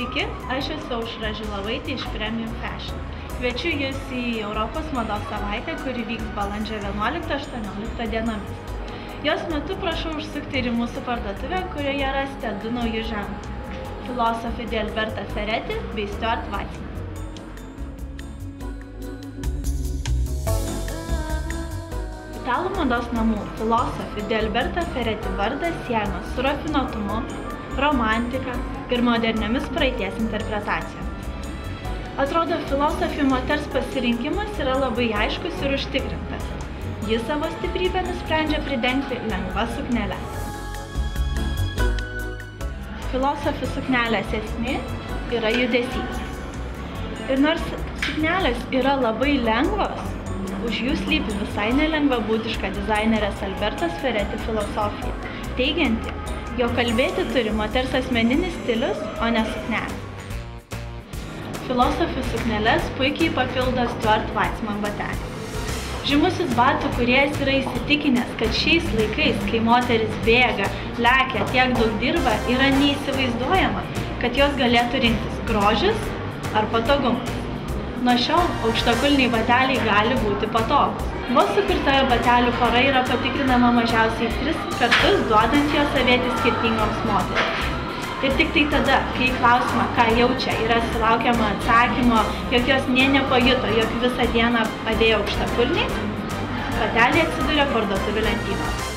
Sveiki, aš esu Aušra Žilovaitė iš Premium Fashion. Kviečiu Jūs į Europos mados savaitę, kuri vyks balandžio 11-18 dienomis. Jos metu prašau užsukti ir į mūsų parduotuvę, kurioje rasite du naujus ženklus – Philosophy di Alberta Ferretti bei Stuart Weitzman. Italų mados namų Philosophy di Alberta Ferretti vardas siejamas su rafinuotumu, romantika ir moderniomis praeities interpretacijomis. Atrodo, Philosophy moters pasirinkimas yra labai aiškus ir užtikrintas. Ji savo stiprybę nusprendžia pridengti lengva suknele. Philosophy suknelės esmė yra judesys. Ir nors suknelės yra labai lengvos, už jų slypi visai nelengva būtiška dizainerės Albertos Ferretti filosofija, teigianti, jog kalbėti turi moters asmeninis stilius, o ne suknelė. Philosophy sukneles puikiai papildo Stuart Weitzman bateliai. Žymusis batų kūrėjas yra įsitikinęs, kad šiais laikais, kai moteris bėga, lekia, tiek daug dirba, yra neįsivaizduojama, kad jos galėtų rinktis grožis ar patogumas. Nuo šiol aukštakulniai bateliai gali būti patogūs. Vos sukurta batelių pora yra patikrinama mažiausiai 3 kartus, duodant jos avėti skirtingoms moterims. Ir tik tai tada, kai į klausimą, ką jaučia, yra sulaukiama atsakymo, jog jos nė nepajuto, jog visą dieną avėjo aukštakulniai, bateliai atsiduria parduotuvių lentynose.